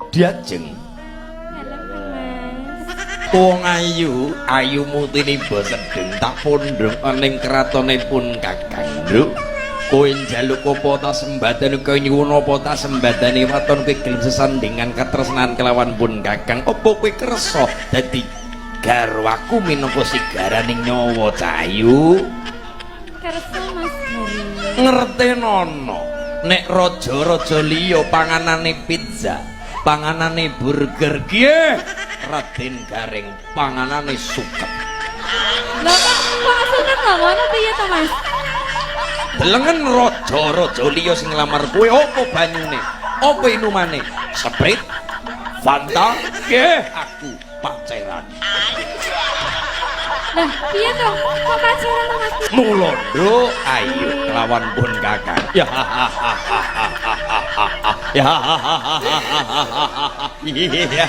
Diajeng. Wong ayu, ayu mutine boten deng tak pondhong ning kratonipun Kakang Nduk. Kowe njaluk apa ta sembadan kowe nyuwun apa ta sembadane waton kowe gelem sesandingan katresnan kelawan pun Kakang. Apa kowe kersa dadi garwaku minangka sigaraning nyawa Cahayu? Kersa Mas Hari. Ngertenono nek raja-raja liya panganane pizza, panganane burger kiye Raden Garing panganane suket. Lah kok suket lho ngono piye to Mas? Delengen raja-raja liya sing nglamar kowe apa banyune? Apa inumane? Sprite, Fanta, nggih aku paceran. Lah piye to? Kok pacaran Mas? Mula nduk ayo kelawan pun Kakang. Ya. Ya. Ya.